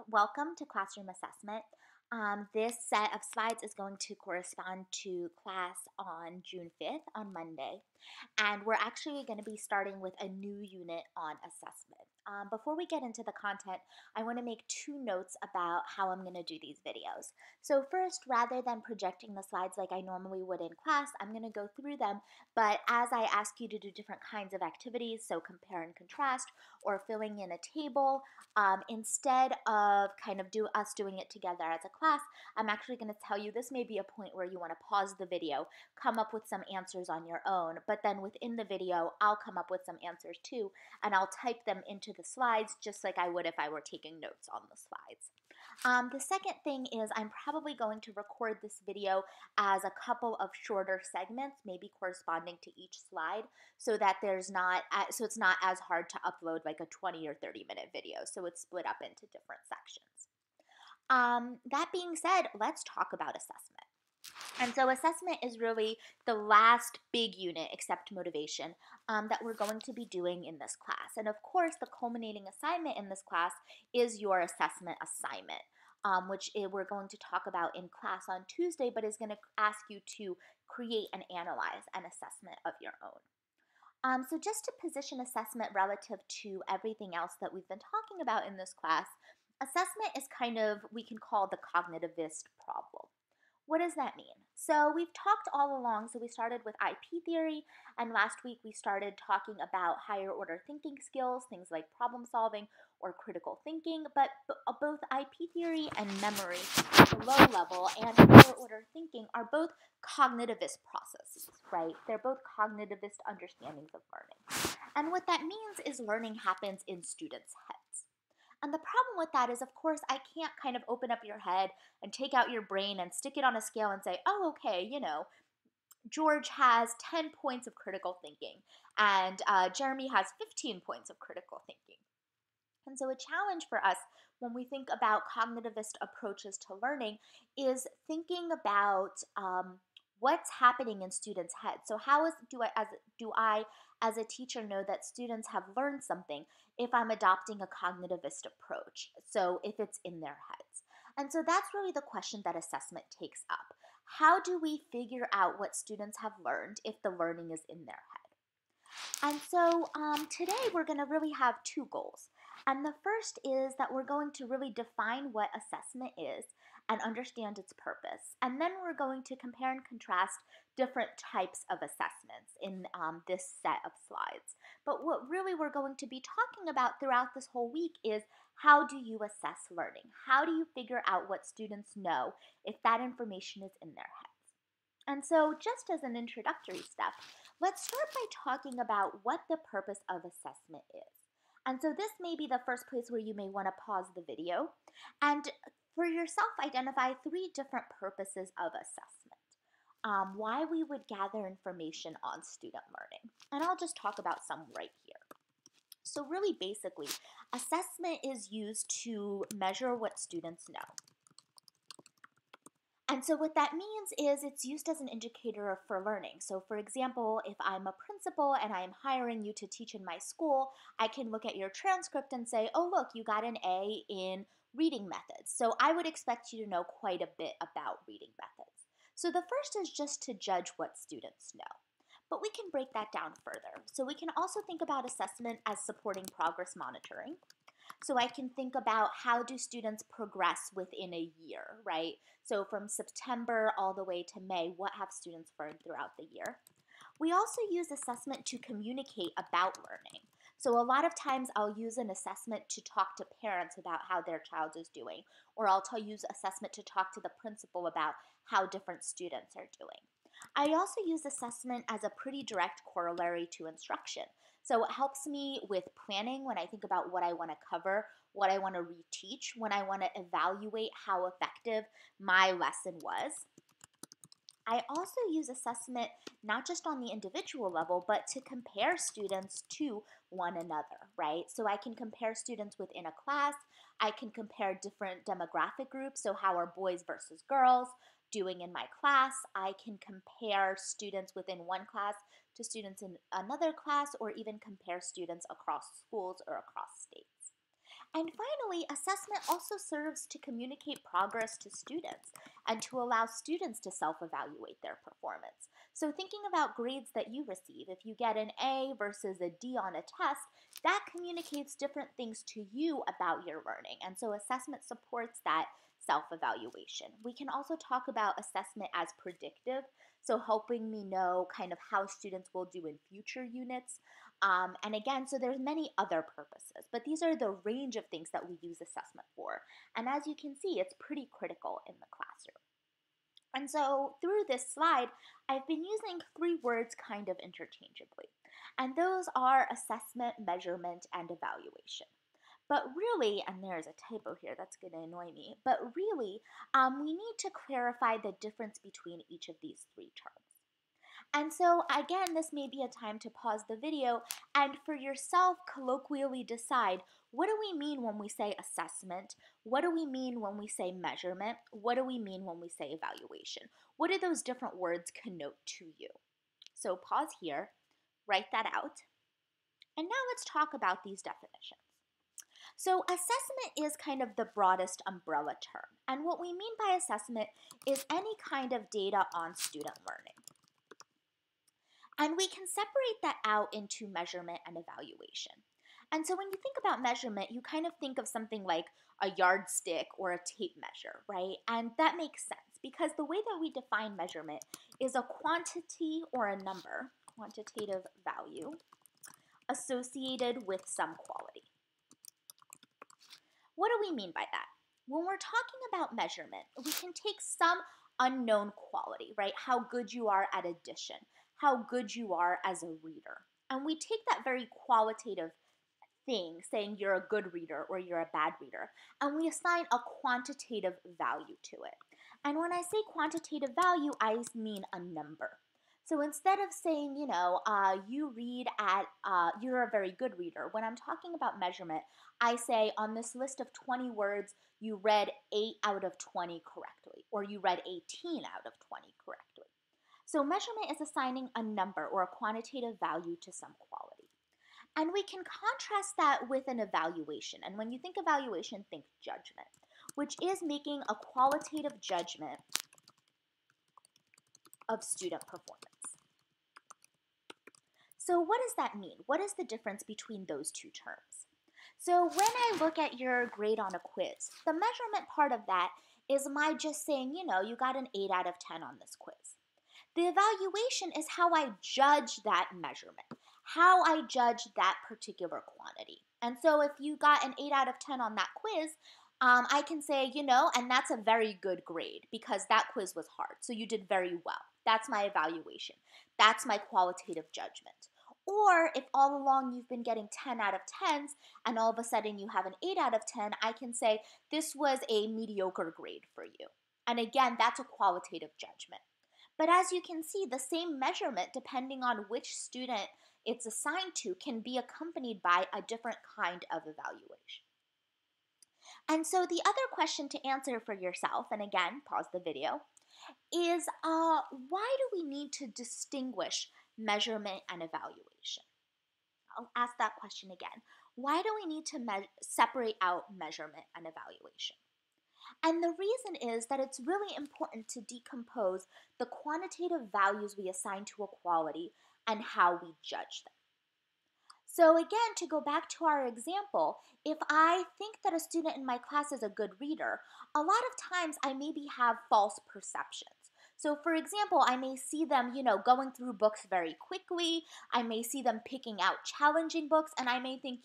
welcome to classroom assessment. This set of slides is going to correspond to class on June 5th, on Monday. And we're actually going to be starting with a new unit on assessment. Before we get into the content, I want to make two notes about how I'm going to do these videos. So first, rather than projecting the slides like I normally would in class, I'm going to go through them, but as I ask you to do different kinds of activities, so compare and contrast, or filling in a table, instead of kind of us doing it together as a class, I'm actually going to tell you this may be a point where you want to pause the video, come up with some answers on your own, but then within the video, I'll come up with some answers too, and I'll type them into the slides just like I would if I were taking notes on the slides. The second thing is I'm probably going to record this video as a couple of shorter segments, maybe corresponding to each slide, so that it's not as hard to upload like a 20 or 30-minute video. So it's split up into different sections. That being said, let's talk about assessment. And so assessment is really the last big unit, except motivation, that we're going to be doing in this class. And of course, the culminating assignment in this class is your assessment assignment, which we're going to talk about in class on Tuesday, but is going to ask you to create and analyze an assessment of your own. So just to position assessment relative to everything else that we've been talking about in this class, assessment is kind of, we can call the cognitivist problem. What does that mean? So we've talked all along, so we started with IP theory, and last week we started talking about higher order thinking skills, things like problem solving or critical thinking, but both IP theory and memory, the low level, and higher order thinking are both cognitivist processes, right? They're both cognitivist understandings of learning. And what that means is learning happens in students' heads. And the problem with that is, of course, I can't kind of open up your head and take out your brain and stick it on a scale and say, oh, okay, George has 10 points of critical thinking and Jeremy has 15 points of critical thinking. And so a challenge for us when we think about cognitivist approaches to learning is thinking about what's happening in students' heads. So do I as a teacher know that students have learned something if I'm adopting a cognitivist approach, so if it's in their heads? And so that's really the question that assessment takes up. How do we figure out what students have learned if the learning is in their head? And so today we're going to really have two goals. And the first is that we're going to really define what assessment is and understand its purpose. And then we're going to compare and contrast different types of assessments in this set of slides. But what really we're going to be talking about throughout this whole week is, how do you assess learning? How do you figure out what students know if that information is in their heads? And so just as an introductory step, let's start by talking about what the purpose of assessment is. And so this may be the first place where you may want to pause the video and for yourself identify three different purposes of assessment. Why we would gather information on student learning. And I'll just talk about some right here. So really basically, assessment is used to measure what students know. And so what that means is it's used as an indicator for learning. So for example, if I'm a principal and I'm hiring you to teach in my school, I can look at your transcript and say, oh look, you got an A in reading methods. So I would expect you to know quite a bit about reading methods. So the first is just to judge what students know. But we can break that down further. So we can also think about assessment as supporting progress monitoring. So I can think about, how do students progress within a year, right? So from September all the way to May, what have students learned throughout the year? We also use assessment to communicate about learning. So a lot of times I'll use an assessment to talk to parents about how their child is doing, or I'll use assessment to talk to the principal about how different students are doing. I also use assessment as a pretty direct corollary to instruction. So it helps me with planning when I think about what I want to cover, what I want to reteach, when I want to evaluate how effective my lesson was. I also use assessment not just on the individual level, but to compare students to one another, right? So I can compare students within a class. I can compare different demographic groups. So how are boys versus girls doing in my class? I can compare students within one class to students in another class, or even compare students across schools or across states. And finally, assessment also serves to communicate progress to students and to allow students to self-evaluate their performance. So thinking about grades that you receive, if you get an A versus a D on a test, that communicates different things to you about your learning. And so assessment supports that self-evaluation. We can also talk about assessment as predictive, so helping me know kind of how students will do in future units. And again, so there's many other purposes, but these are the range of things that we use assessment for. And as you can see, it's pretty critical in the classroom. And so through this slide, I've been using three words kind of interchangeably. And those are assessment, measurement, and evaluation. But really, and there's a typo here that's going to annoy me, but really, we need to clarify the difference between each of these three terms. And so again, this may be a time to pause the video and for yourself colloquially decide, what do we mean when we say assessment? What do we mean when we say measurement? What do we mean when we say evaluation? What do those different words connote to you? So pause here, write that out, and now let's talk about these definitions. So assessment is kind of the broadest umbrella term, and what we mean by assessment is any kind of data on student learning. And we can separate that out into measurement and evaluation. And so when you think about measurement, you kind of think of something like a yardstick or a tape measure, right? And that makes sense because the way that we define measurement is a quantity or a number, quantitative value, associated with some quality. What do we mean by that? When we're talking about measurement, we can take some unknown quality, right? How good you are at addition, how good you are as a reader. And we take that very qualitative thing, saying you're a good reader or you're a bad reader, and we assign a quantitative value to it. And when I say quantitative value, I mean a number. So instead of saying, you read at, you're a very good reader, when I'm talking about measurement, I say on this list of 20 words, you read 8 out of 20 correctly, or you read 18 out of 20 correctly. So measurement is assigning a number or a quantitative value to some quality. And we can contrast that with an evaluation. And when you think evaluation, think judgment, which is making a qualitative judgment of student performance. So what does that mean? What is the difference between those two terms? So when I look at your grade on a quiz, the measurement part of that is my just saying, you got an 8 out of 10 on this quiz. The evaluation is how I judge that measurement, how I judge that particular quantity. And so if you got an 8 out of 10 on that quiz, I can say, and that's a very good grade because that quiz was hard. So you did very well. That's my evaluation. That's my qualitative judgment. Or if all along you've been getting 10 out of 10s and all of a sudden you have an 8 out of 10, I can say this was a mediocre grade for you. And again, that's a qualitative judgment. But as you can see, the same measurement, depending on which student it's assigned to, can be accompanied by a different kind of evaluation. And so the other question to answer for yourself, and again, pause the video, is why do we need to distinguish measurement and evaluation? I'll ask that question again. Why do we need to separate out measurement and evaluation? And the reason is that it's really important to decompose the quantitative values we assign to a quality and how we judge them. So again, to go back to our example, if I think that a student in my class is a good reader, a lot of times I maybe have false perceptions. So for example, I may see them, going through books very quickly. I may see them picking out challenging books, and I may think,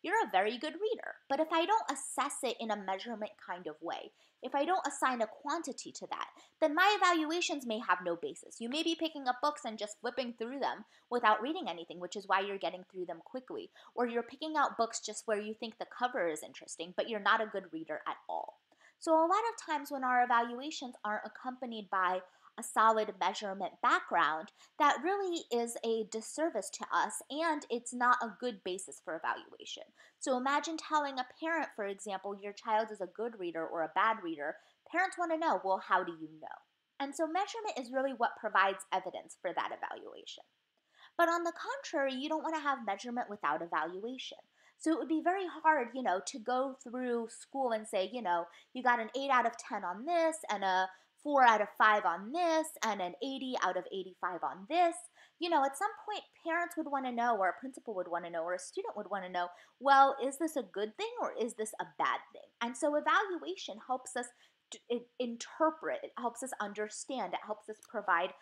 you're a very good reader. But if I don't assess it in a measurement kind of way, if I don't assign a quantity to that, then my evaluations may have no basis. You may be picking up books and just flipping through them without reading anything, which is why you're getting through them quickly. Or you're picking out books just where you think the cover is interesting, but you're not a good reader at all. So a lot of times when our evaluations aren't accompanied by a solid measurement background, that really is a disservice to us, and it's not a good basis for evaluation. So imagine telling a parent, for example, your child is a good reader or a bad reader. Parents want to know, well, how do you know? And so measurement is really what provides evidence for that evaluation. But on the contrary, you don't want to have measurement without evaluation. So it would be very hard, to go through school and say, you got an 8 out of 10 on this and a 4 out of 5 on this and an 80 out of 85 on this. At some point, parents would want to know, or a principal would want to know, or a student would want to know, well, is this a good thing or is this a bad thing? And so evaluation helps us interpret, it helps us understand, it helps us provide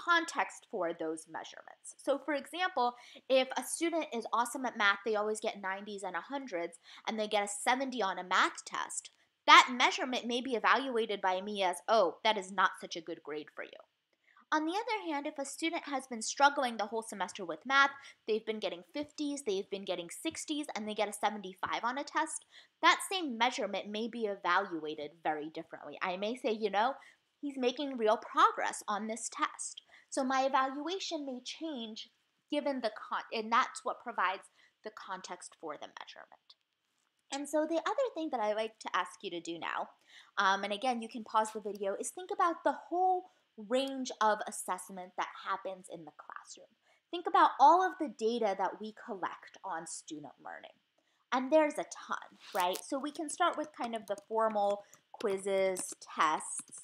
context for those measurements. So for example, if a student is awesome at math, they always get 90s and 100s, and they get a 70 on a math test, that measurement may be evaluated by me as, oh, that is not such a good grade for you. On the other hand, if a student has been struggling the whole semester with math, they've been getting 50s, they've been getting 60s, and they get a 75 on a test, that same measurement may be evaluated very differently. I may say, he's making real progress on this test. So my evaluation may change given and that's what provides the context for the measurement. And so the other thing that I like to ask you to do now, and again, you can pause the video, is think about the whole range of assessment that happens in the classroom. Think about all of the data that we collect on student learning. And there's a ton, right? So we can start with kind of the formal quizzes, tests,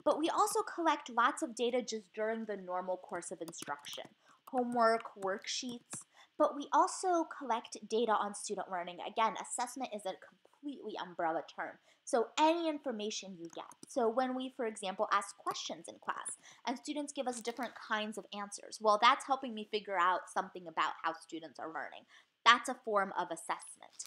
but we also collect lots of data just during the normal course of instruction. Homework, worksheets, but we also collect data on student learning. Again, assessment is a completely umbrella term. So any information you get. So when we, for example, ask questions in class and students give us different kinds of answers, well, that's helping me figure out something about how students are learning. That's a form of assessment.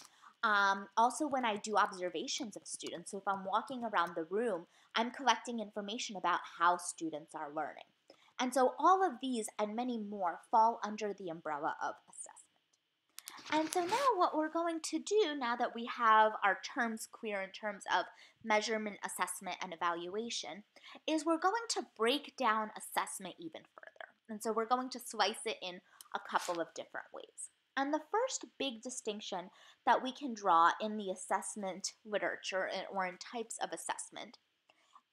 Also, when I do observations of students, so if I'm walking around the room, I'm collecting information about how students are learning. And so all of these and many more fall under the umbrella of assessment. And so now what we're going to do, now that we have our terms clear in terms of measurement, assessment, and evaluation, is we're going to break down assessment even further. And so we're going to slice it in a couple of different ways. And the first big distinction that we can draw in the assessment literature or in types of assessment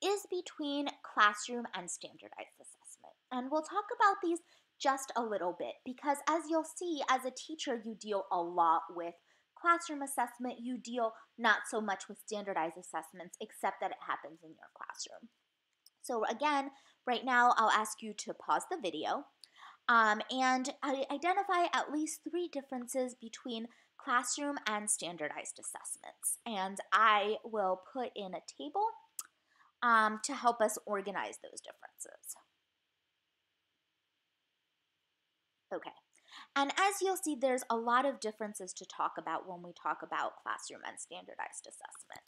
is between classroom and standardized assessment. And we'll talk about these just a little bit because, as you'll see, as a teacher, you deal a lot with classroom assessment. You deal not so much with standardized assessments, except that it happens in your classroom. So again, right now, I'll ask you to pause the video and identify at least 3 differences between classroom and standardized assessments. And I will put in a table to help us organize those differences. Okay, and as you'll see, there's a lot of differences to talk about when we talk about classroom and standardized assessment.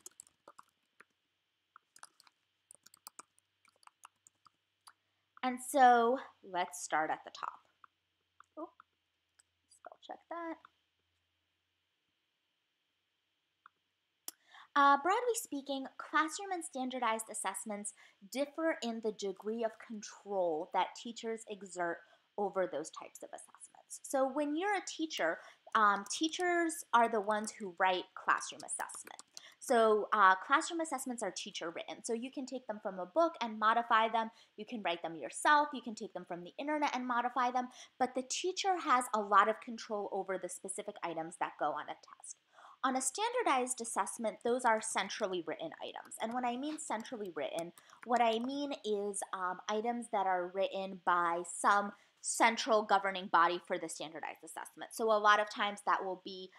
And so let's start at the top. Oh, spell check that. Broadly speaking, classroom and standardized assessments differ in the degree of control that teachers exert over those types of assessments. So when you're a teacher, teachers are the ones who write classroom assessment. So classroom assessments are teacher written. So you can take them from a book and modify them. You can write them yourself. You can take them from the internet and modify them. But the teacher has a lot of control over the specific items that go on a test. On a standardized assessment, those are centrally written items. And when I mean centrally written, what I mean is items that are written by some central governing body for the standardized assessment. So a lot of times that will be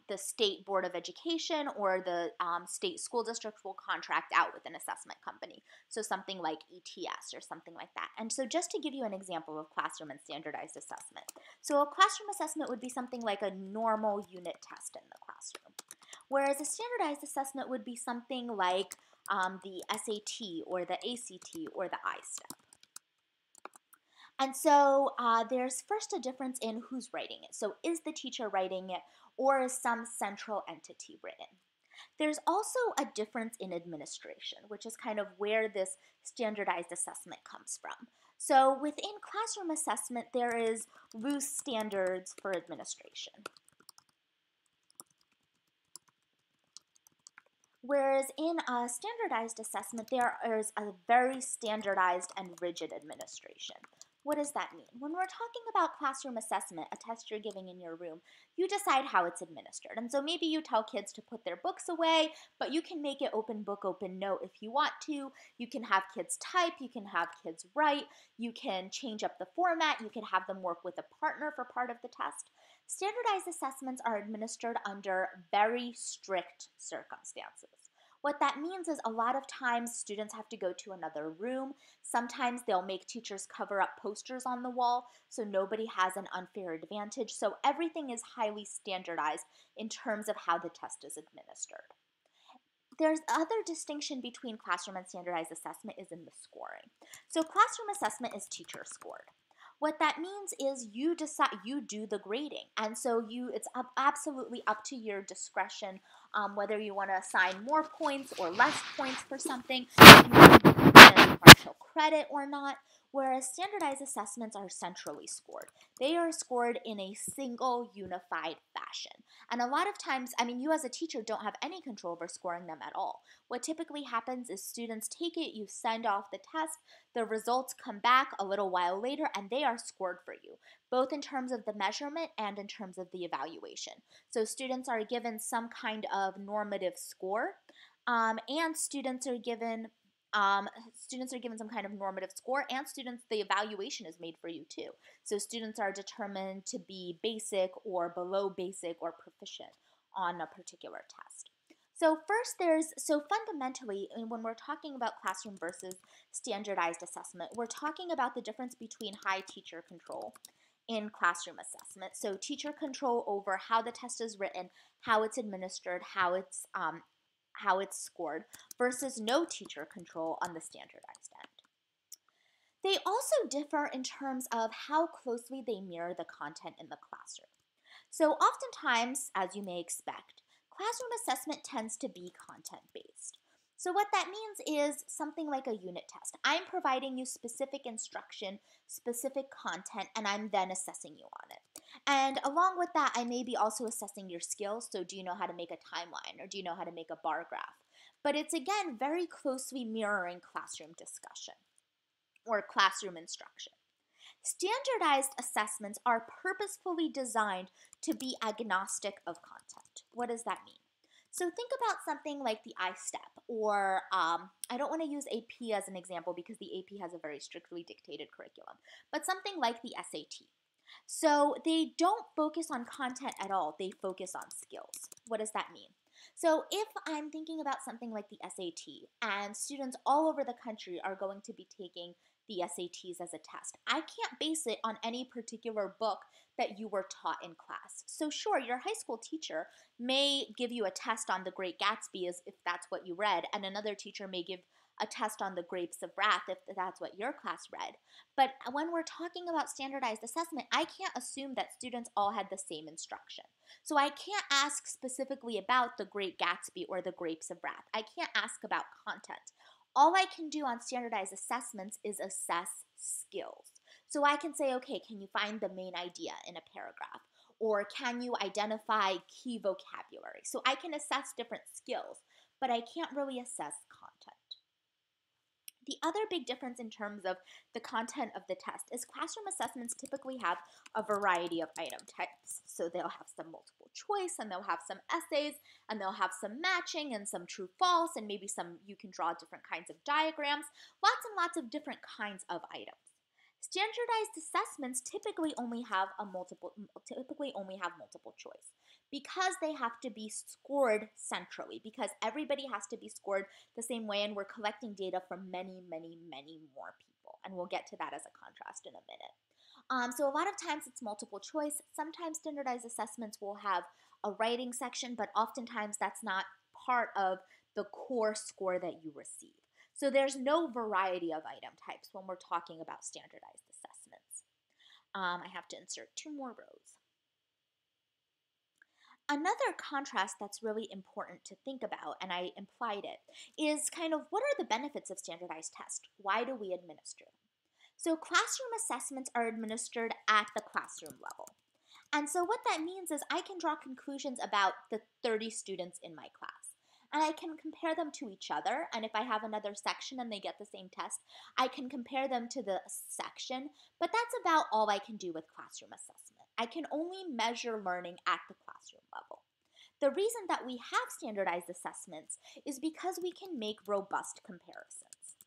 the State Board of Education, or the state school district will contract out with an assessment company. So something like ETS or something like that. And so just to give you an example of classroom and standardized assessment. So a classroom assessment would be something like a normal unit test in the classroom. Whereas a standardized assessment would be something like the SAT or the ACT or the I-STEP. And so there's first a difference in who's writing it. So is the teacher writing it, or is some central entity written? There's also a difference in administration, which is kind of where this standardized assessment comes from. So within classroom assessment, there is loose standards for administration. Whereas in a standardized assessment, there is a very standardized and rigid administration. What does that mean? When we're talking about classroom assessment, a test you're giving in your room, you decide how it's administered. And so maybe you tell kids to put their books away, but you can make it open book, open note if you want to. You can have kids type, you can have kids write, you can change up the format, you can have them work with a partner for part of the test. Standardized assessments are administered under very strict circumstances. What that means is a lot of times students have to go to another room. Sometimes they'll make teachers cover up posters on the wall so nobody has an unfair advantage. So everything is highly standardized in terms of how the test is administered. There's other distinction between classroom and standardized assessment is in the scoring. So classroom assessment is teacher scored. What that means is you do the grading, and so it's absolutely up to your discretion whether you want to assign more points or less points for something, if you want to give them partial credit or not. Whereas standardized assessments are centrally scored. They are scored in a single unified fashion. And a lot of times, you as a teacher don't have any control over scoring them at all. What typically happens is students take it, you send off the test, the results come back a little while later, and they are scored for you, both in terms of the measurement and in terms of the evaluation. So students are given some kind of normative score, and students are given some kind of normative score, and the evaluation is made for you too. So students are determined to be basic or below basic or proficient on a particular test. So fundamentally, when we're talking about classroom versus standardized assessment, we're talking about the difference between high teacher control in classroom assessment. So teacher control over how the test is written, how it's administered, how it's scored, versus no teacher control on the standardized end. They also differ in terms of how closely they mirror the content in the classroom. So oftentimes, as you may expect, classroom assessment tends to be content-based. So what that means is something like a unit test. I'm providing you specific instruction, specific content, and I'm then assessing you on it. And along with that, I may be also assessing your skills. So do you know how to make a timeline, or do you know how to make a bar graph? But it's, again, very closely mirroring classroom discussion or classroom instruction. Standardized assessments are purposefully designed to be agnostic of content. What does that mean? So think about something like the I-STEP, or I don't want to use AP as an example because the AP has a very strictly dictated curriculum, but something like the SAT. So they don't focus on content at all, they focus on skills. What does that mean? So if I'm thinking about something like the SAT, and students all over the country are going to be taking the SATs as a test, I can't base it on any particular book that you were taught in class. So sure, your high school teacher may give you a test on The Great Gatsby if that's what you read, and another teacher may give a test on The Grapes of Wrath if that's what your class read. But when we're talking about standardized assessment, I can't assume that students all had the same instruction. So I can't ask specifically about The Great Gatsby or The Grapes of Wrath. I can't ask about content. All I can do on standardized assessments is assess skills. So I can say, okay, can you find the main idea in a paragraph? Or can you identify key vocabulary? So I can assess different skills, but I can't really assess content. The other big difference in terms of the content of the test is classroom assessments typically have a variety of item types. So they'll have some multiple choice, and they'll have some essays, and they'll have some matching and some true false, and maybe some you can draw different kinds of diagrams, lots and lots of different kinds of items. Standardized assessments typically only have multiple choice because they have to be scored centrally, because everybody has to be scored the same way, and we're collecting data from many, many, many more people. And we'll get to that as a contrast in a minute. So a lot of times it's multiple choice. Sometimes standardized assessments will have a writing section, but oftentimes that's not part of the core score that you receive. So there's no variety of item types when we're talking about standardized assessments. I have to insert 2 more rows. Another contrast that's really important to think about, and I implied it, is kind of what are the benefits of standardized tests? Why do we administer them? So classroom assessments are administered at the classroom level. And so what that means is I can draw conclusions about the 30 students in my class. and I can compare them to each other. And if I have another section and they get the same test, I can compare them to the section. But that's about all I can do with classroom assessment. I can only measure learning at the classroom level. The reason that we have standardized assessments is because we can make robust comparisons.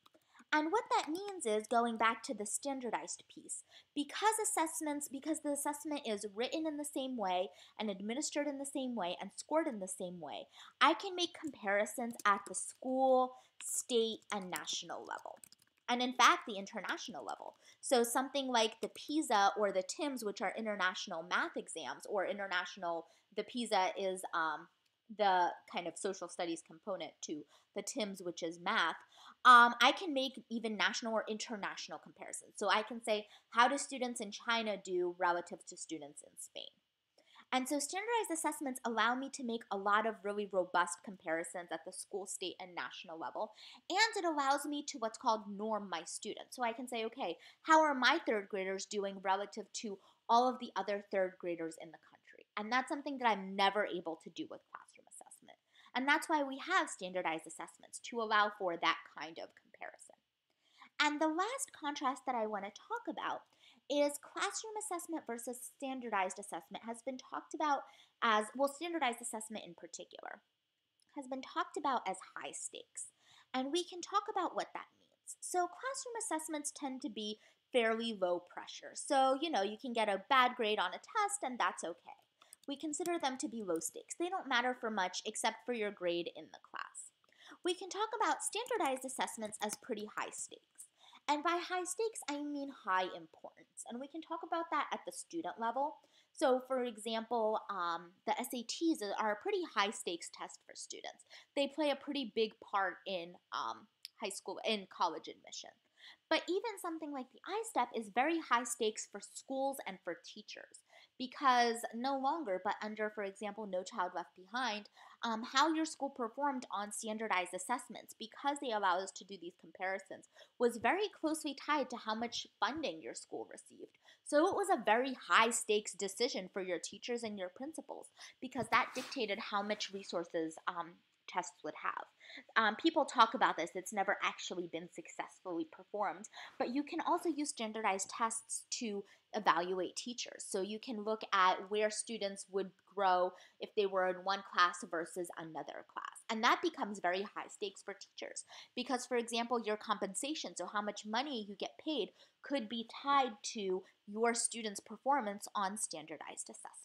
And what that means is, going back to the standardized piece, because the assessment is written in the same way and administered in the same way and scored in the same way, I can make comparisons at the school, state, and national level. And in fact, the international level. So something like the PISA or the TIMSS, which are international math exams, or the PISA is the kind of social studies component to the TIMSS, which is math. I can make even national or international comparisons. So I can say, how do students in China do relative to students in Spain? And so standardized assessments allow me to make a lot of really robust comparisons at the school, state, and national level. And it allows me to what's called norm my students. So I can say, okay, how are my third graders doing relative to all of the other third graders in the country? And that's something that I'm never able to do with classroom assessment. And that's why we have standardized assessments, to allow for that kind of comparison. And the last contrast that I want to talk about is classroom assessment versus standardized assessment has been talked about as, well, standardized assessment in particular has been talked about as high stakes. And we can talk about what that means. So classroom assessments tend to be fairly low pressure. So, you can get a bad grade on a test and that's okay. We consider them to be low stakes. They don't matter for much except for your grade in the class. We can talk about standardized assessments as pretty high stakes. And by high stakes, I mean high importance. And we can talk about that at the student level. So for example, the SATs are a pretty high stakes test for students. They play a pretty big part in high school and college admission. But even something like the I-STEP is very high stakes for schools and for teachers, because no longer, but under, for example, No Child Left Behind, how your school performed on standardized assessments, because they allow us to do these comparisons, was very closely tied to how much funding your school received. So it was a very high stakes decision for your teachers and your principals, because that dictated how much resources tests would have. People talk about this, it's never actually been successfully performed, but you can also use standardized tests to evaluate teachers. So you can look at where students would grow if they were in one class versus another class. And that becomes very high stakes for teachers because, for example, your compensation, so how much money you get paid, could be tied to your students' performance on standardized assessments.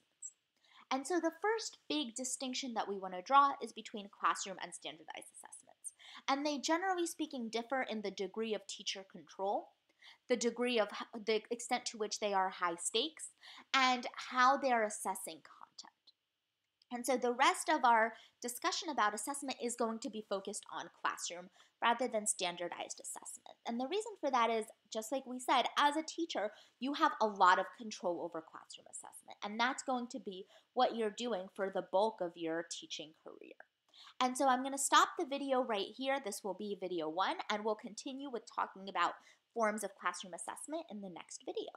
And so the first big distinction that we want to draw is between classroom and standardized assessments. And they, generally speaking, differ in the degree of teacher control, the extent to which they are high stakes, and how they are assessing content. And so the rest of our discussion about assessment is going to be focused on classroom rather than standardized assessment. And the reason for that is, just like we said, as a teacher, you have a lot of control over classroom assessment. And that's going to be what you're doing for the bulk of your teaching career. And so I'm going to stop the video right here. This will be video 1, and we'll continue with talking about forms of classroom assessment in the next video.